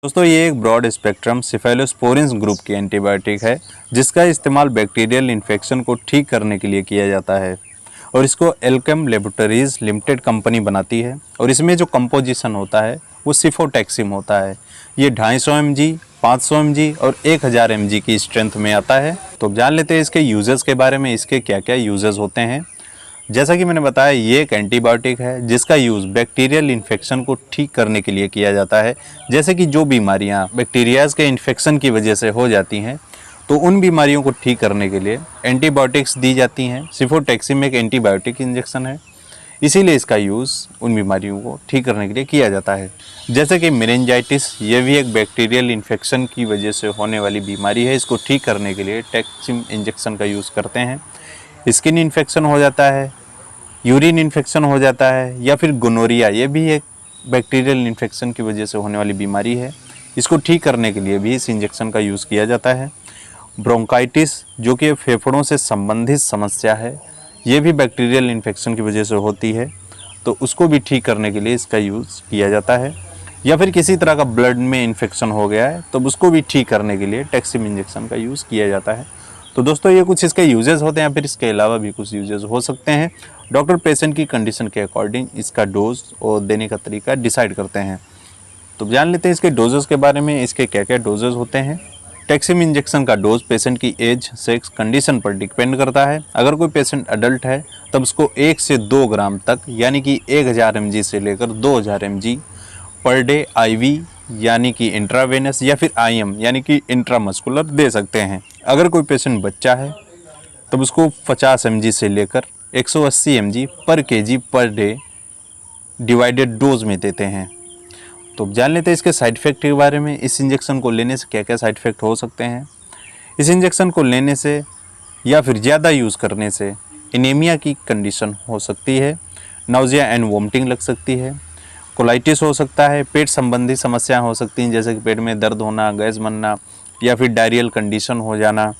दोस्तों ये एक ब्रॉड स्पेक्ट्रम सेफेलोस्पोरिन्स ग्रुप की एंटीबायोटिक है जिसका इस्तेमाल बैक्टीरियल इन्फेक्शन को ठीक करने के लिए किया जाता है और इसको एल्केम लेबोरेटरीज लिमिटेड कंपनी बनाती है और इसमें जो कंपोजिशन होता है वो सिफोटेक्सिम होता है। ये 250 mg, 500 mg और 1000 mg की स्ट्रेंथ में आता है। तो अब जान लेते हैं इसके यूजेस के बारे में, इसके क्या क्या यूजेस होते हैं। जैसा कि मैंने बताया ये एक एंटीबायोटिक है जिसका यूज़ बैक्टीरियल इन्फेक्शन को ठीक करने के लिए किया जाता है। जैसे कि जो बीमारियां बैक्टीरियाज के इन्फेक्शन की वजह से हो जाती हैं तो उन बीमारियों को ठीक करने के लिए एंटीबायोटिक्स दी जाती हैं। सिफोटेक्सिम एक एंटीबायोटिक इंजेक्शन है, इसीलिए इसका यूज़ उन बीमारियों को ठीक करने के लिए किया जाता है। जैसे कि मेनिंजाइटिस, ये भी एक बैक्टीरियल इन्फेक्शन की वजह से होने वाली बीमारी है। इसको ठीक करने के लिए टेक्सिम इंजेक्शन का यूज़ करते हैं। स्किन इन्फेक्शन हो जाता है, यूरिन इन्फेक्शन हो जाता है, या फिर गोनोरिया, ये भी एक बैक्टीरियल इन्फेक्शन की वजह से होने वाली बीमारी है। इसको ठीक करने के लिए भी इस इंजेक्शन का यूज़ किया जाता है। ब्रोंकाइटिस, जो कि फेफड़ों से संबंधित समस्या है, ये भी बैक्टीरियल इन्फेक्शन की वजह से होती है, तो उसको भी ठीक करने के लिए इसका यूज़ किया जाता है। या फिर किसी तरह का ब्लड में इन्फेक्शन हो गया है तो उसको भी ठीक करने के लिए टेक्सिम इंजेक्शन का यूज़ किया जाता है। तो दोस्तों ये कुछ इसके यूजेस होते हैं, या फिर इसके अलावा भी कुछ यूजेस हो सकते हैं। डॉक्टर पेशेंट की कंडीशन के अकॉर्डिंग इसका डोज और देने का तरीका डिसाइड करते हैं। तो जान लेते हैं इसके डोजेस के बारे में, इसके क्या क्या डोजेस होते हैं। टेक्सिम इंजेक्शन का डोज पेशेंट की एज, सेक्स, कंडीशन पर डिपेंड करता है। अगर कोई पेशेंट अडल्ट है तब उसको 1 से 2 ग्राम तक, यानी कि 1000 mg से लेकर 2000 mg पर डे आईवी यानी कि इंट्रावेनस, या फिर आईएम यानी कि इंट्रामस्कुलर दे सकते हैं। अगर कोई पेशेंट बच्चा है तब उसको 50 mg से लेकर 180 mg पर KG per day divided dose में देते हैं। तो जान लेते हैं इसके साइड इफ़ेक्ट के बारे में। इस इंजेक्शन को लेने से क्या क्या साइड इफ़ेक्ट हो सकते हैं। इस इंजेक्शन को लेने से या फिर ज़्यादा यूज़ करने से एनीमिया की कंडीशन हो सकती है, नाउजिया एंड वोमिटिंग लग सकती है, कोलाइटिस हो सकता है, पेट संबंधी समस्याएं हो सकती हैं जैसे कि पेट में दर्द होना, गैस बनना, या फिर डायरियल कंडीशन हो जाना,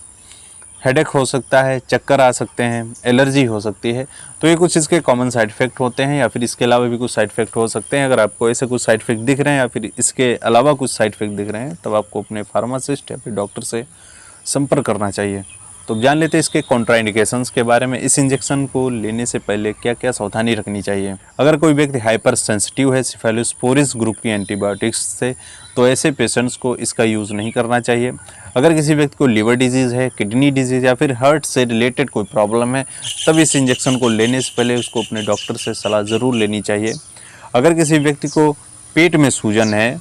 हेडेक हो सकता है, चक्कर आ सकते हैं, एलर्जी हो सकती है। तो ये कुछ इसके कॉमन साइड इफ़ेक्ट होते हैं, या फिर इसके अलावा भी कुछ साइड इफ़ेक्ट हो सकते हैं। अगर आपको ऐसे कुछ साइड इफ़ेक्ट दिख रहे हैं या फिर इसके अलावा कुछ साइड इफ़ेक्ट दिख रहे हैं तब आपको अपने फार्मासिस्ट या फिर डॉक्टर से संपर्क करना चाहिए। तो जान लेते हैं इसके कॉन्ट्राइंडिकेशंस के बारे में। इस इंजेक्शन को लेने से पहले क्या क्या सावधानी रखनी चाहिए। अगर कोई व्यक्ति हाइपर सेंसिटिव है सेफेलोस्पोरिन्स ग्रुप की एंटीबायोटिक्स से तो ऐसे पेशेंट्स को इसका यूज़ नहीं करना चाहिए। अगर किसी व्यक्ति को लिवर डिजीज़ है, किडनी डिजीज़ या फिर हार्ट से रिलेटेड कोई प्रॉब्लम है तब इस इंजेक्शन को लेने से पहले उसको अपने डॉक्टर से सलाह ज़रूर लेनी चाहिए। अगर किसी व्यक्ति को पेट में सूजन है,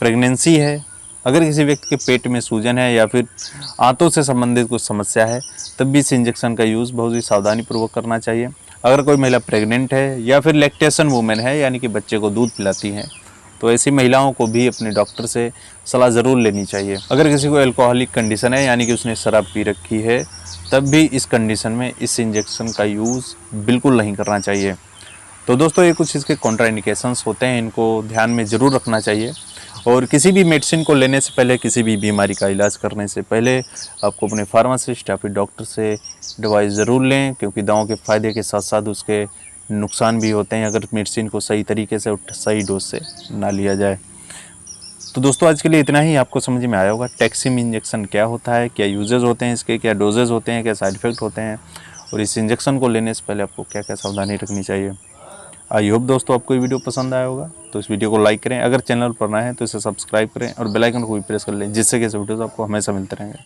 प्रेगनेंसी है, अगर किसी व्यक्ति के पेट में सूजन है या फिर आंतों से संबंधित कुछ समस्या है तब भी इस इंजेक्शन का यूज़ बहुत ही सावधानीपूर्वक करना चाहिए। अगर कोई महिला प्रेग्नेंट है या फिर लैक्टेशन वूमेन है यानी कि बच्चे को दूध पिलाती हैं तो ऐसी महिलाओं को भी अपने डॉक्टर से सलाह ज़रूर लेनी चाहिए। अगर किसी को एल्कोहलिक कंडीशन है यानी कि उसने शराब पी रखी है तब भी इस कंडीशन में इस इंजेक्शन का यूज़ बिल्कुल नहीं करना चाहिए। तो दोस्तों ये कुछ इसके कॉन्ट्राइंडिकेशंस होते हैं, इनको ध्यान में ज़रूर रखना चाहिए। और किसी भी मेडिसिन को लेने से पहले, किसी भी बीमारी का इलाज करने से पहले आपको अपने फार्मासिस्ट या फिर डॉक्टर से दवाई ज़रूर लें, क्योंकि दवाओं के फ़ायदे के साथ साथ उसके नुकसान भी होते हैं अगर मेडिसिन को सही तरीके से और सही डोज से ना लिया जाए। तो दोस्तों आज के लिए इतना ही। आपको समझ में आया होगा टेक्सिम इंजेक्शन क्या होता है, क्या यूजेस होते हैं इसके, क्या डोजेज़ होते हैं, क्या साइड इफ़ेक्ट होते हैं, और इस इंजेक्शन को लेने से पहले आपको क्या क्या सावधानी रखनी चाहिए। आई होप दोस्तों आपको ये वीडियो पसंद आया होगा। तो इस वीडियो को लाइक करें, अगर चैनल पर नए हैं तो इसे सब्सक्राइब करें और बेल आइकन को भी प्रेस कर लें, जिससे कि ऐसे वीडियोस आपको हमेशा मिलते रहेंगे।